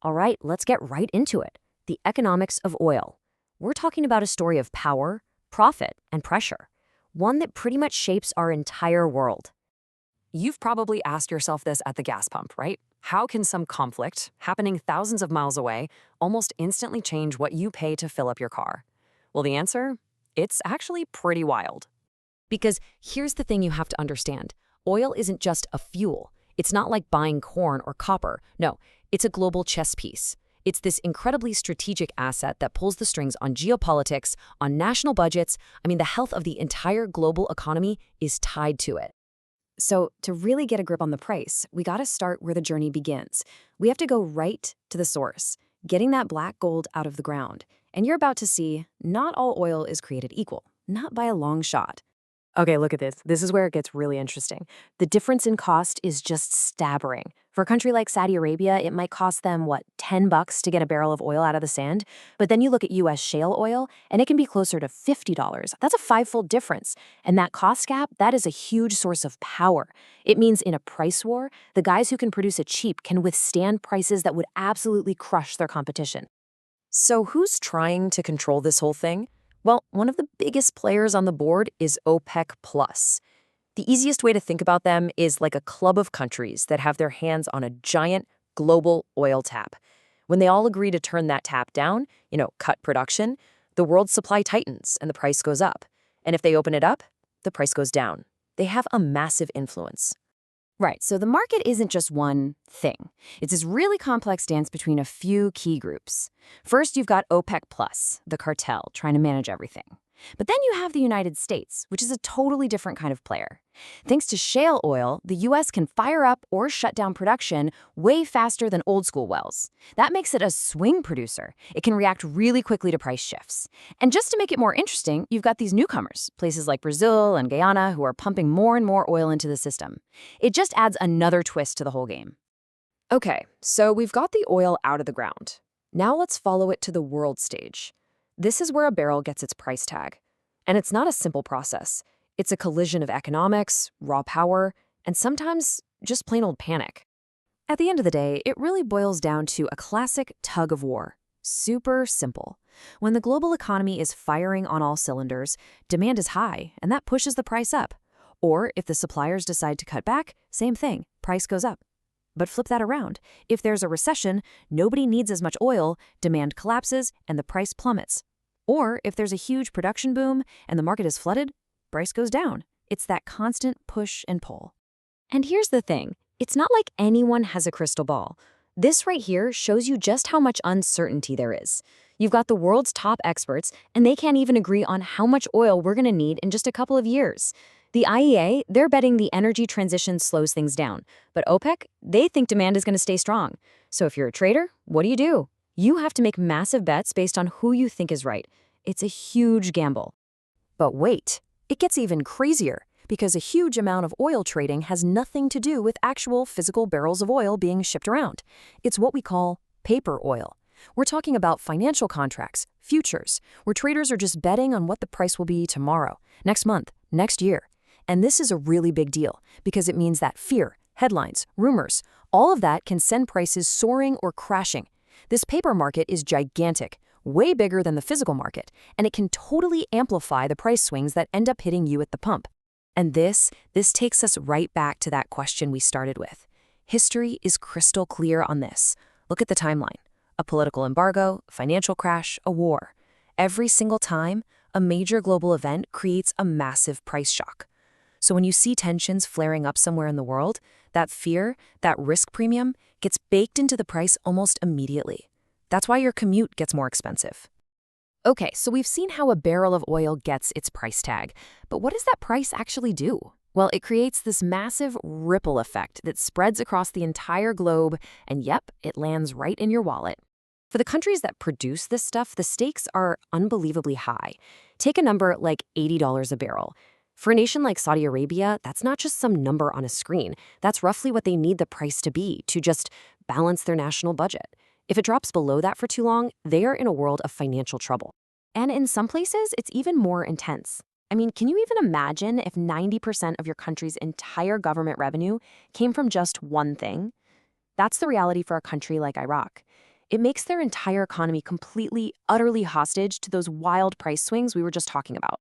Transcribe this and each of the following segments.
All right, let's get right into it. The economics of oil. We're talking about a story of power, profit, and pressure, one that pretty much shapes our entire world. You've probably asked yourself this at the gas pump, right? How can some conflict, happening thousands of miles away, almost instantly change what you pay to fill up your car? Well, the answer? It's actually pretty wild. Because here's the thing you have to understand. Oil isn't just a fuel. It's not like buying corn or copper. No, it's a global chess piece. It's this incredibly strategic asset that pulls the strings on geopolitics, on national budgets. The health of the entire global economy is tied to it. So to really get a grip on the price, we got to start where the journey begins. We have to go right to the source, getting that black gold out of the ground. And you're about to see, not all oil is created equal, not by a long shot. Okay, look at this. This is where it gets really interesting. The difference in cost is just staggering. For a country like Saudi Arabia, it might cost them, $10 to get a barrel of oil out of the sand? But then you look at US shale oil, and it can be closer to $50. That's a five-fold difference. And that cost gap, that is a huge source of power. It means in a price war, the guys who can produce it cheap can withstand prices that would absolutely crush their competition. So who's trying to control this whole thing? Well, one of the biggest players on the board is OPEC+. The easiest way to think about them is like a club of countries that have their hands on a giant global oil tap. When they all agree to turn that tap down, cut production, the world's supply tightens and the price goes up. And if they open it up, the price goes down. They have a massive influence. Right, so the market isn't just one thing. It's this really complex dance between a few key groups. First, you've got OPEC+, the cartel, trying to manage everything. But then you have the United States, which is a totally different kind of player. Thanks to shale oil, the U.S. can fire up or shut down production way faster than old-school wells. That makes it a swing producer. It can react really quickly to price shifts. And just to make it more interesting, you've got these newcomers, places like Brazil and Guyana, who are pumping more and more oil into the system. It just adds another twist to the whole game. Okay, so we've got the oil out of the ground. Now let's follow it to the world stage. This is where a barrel gets its price tag. And it's not a simple process. It's a collision of economics, raw power, and sometimes just plain old panic. At the end of the day, it really boils down to a classic tug of war. Super simple. When the global economy is firing on all cylinders, demand is high, and that pushes the price up. Or if the suppliers decide to cut back, same thing, price goes up. But flip that around. If there's a recession, nobody needs as much oil, demand collapses, and the price plummets. Or if there's a huge production boom and the market is flooded, price goes down. It's that constant push and pull. And here's the thing. It's not like anyone has a crystal ball. This right here shows you just how much uncertainty there is. You've got the world's top experts, and they can't even agree on how much oil we're going to need in just a couple of years. The IEA, they're betting the energy transition slows things down. But OPEC, they think demand is going to stay strong. So if you're a trader, what do? You have to make massive bets based on who you think is right. It's a huge gamble. But wait, it gets even crazier, because a huge amount of oil trading has nothing to do with actual physical barrels of oil being shipped around. It's what we call paper oil. We're talking about financial contracts, futures, where traders are just betting on what the price will be tomorrow, next month, next year. And this is a really big deal, because it means that fear, headlines, rumors, all of that can send prices soaring or crashing. This paper market is gigantic, way bigger than the physical market, and it can totally amplify the price swings that end up hitting you at the pump. And this takes us right back to that question we started with. History is crystal clear on this. Look at the timeline. A political embargo, a financial crash, a war. Every single time, a major global event creates a massive price shock. So when you see tensions flaring up somewhere in the world, that fear, that risk premium, gets baked into the price almost immediately. That's why your commute gets more expensive. Okay, so we've seen how a barrel of oil gets its price tag. But what does that price actually do? Well, it creates this massive ripple effect that spreads across the entire globe, and yep, it lands right in your wallet. For the countries that produce this stuff, the stakes are unbelievably high. Take a number like $80 a barrel. For a nation like Saudi Arabia, that's not just some number on a screen. That's roughly what they need the price to be to just balance their national budget. If it drops below that for too long, they are in a world of financial trouble. And in some places, it's even more intense. Can you even imagine if 90% of your country's entire government revenue came from just one thing? That's the reality for a country like Iraq. It makes their entire economy completely, utterly hostage to those wild price swings we were just talking about.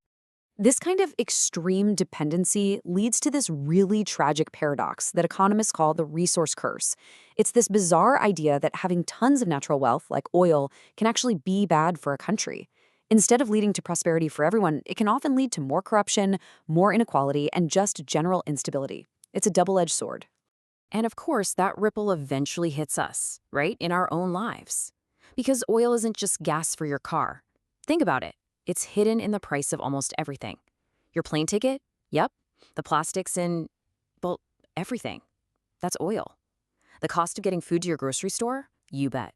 This kind of extreme dependency leads to this really tragic paradox that economists call the resource curse. It's this bizarre idea that having tons of natural wealth, like oil, can actually be bad for a country. Instead of leading to prosperity for everyone, it can often lead to more corruption, more inequality, and just general instability. It's a double-edged sword. And of course, that ripple eventually hits us, right, in our own lives. Because oil isn't just gas for your car. Think about it. It's hidden in the price of almost everything. Your plane ticket? Yep. The plastics in, well, everything. That's oil. The cost of getting food to your grocery store? You bet.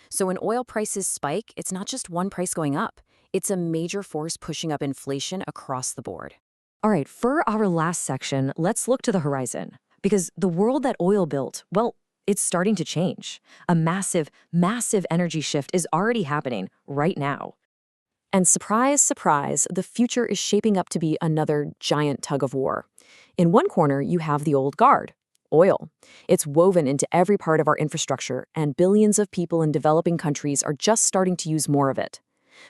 So when oil prices spike, it's not just one price going up. It's a major force pushing up inflation across the board. All right, for our last section, let's look to the horizon. Because the world that oil built, well, it's starting to change. A massive, massive energy shift is already happening right now. And surprise, surprise, the future is shaping up to be another giant tug of war. In one corner, you have the old guard, oil. It's woven into every part of our infrastructure, and billions of people in developing countries are just starting to use more of it.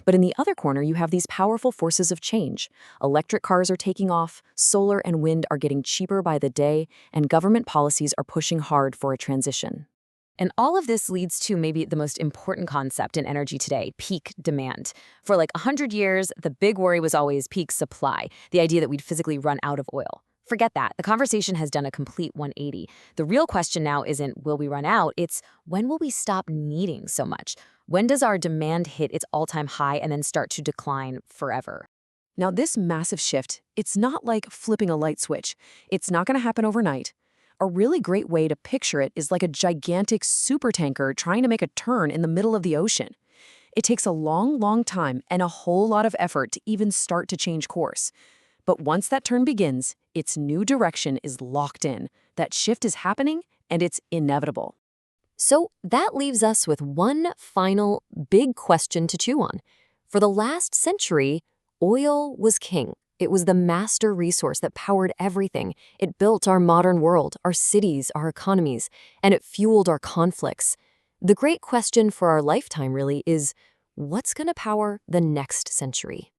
But in the other corner, you have these powerful forces of change. Electric cars are taking off, solar and wind are getting cheaper by the day, and government policies are pushing hard for a transition. And all of this leads to maybe the most important concept in energy today, peak demand. For like 100 years, the big worry was always peak supply, the idea that we'd physically run out of oil. Forget that. The conversation has done a complete 180. The real question now isn't will we run out, it's when will we stop needing so much? When does our demand hit its all-time high and then start to decline forever? Now, this massive shift, it's not like flipping a light switch. It's not going to happen overnight. A really great way to picture it is like a gigantic supertanker trying to make a turn in the middle of the ocean. It takes a long, long time and a whole lot of effort to even start to change course. But once that turn begins, its new direction is locked in. That shift is happening, and it's inevitable. So that leaves us with one final big question to chew on. For the last century, oil was king. It was the master resource that powered everything. It built our modern world, our cities, our economies, and it fueled our conflicts. The great question for our lifetime really is, what's going to power the next century?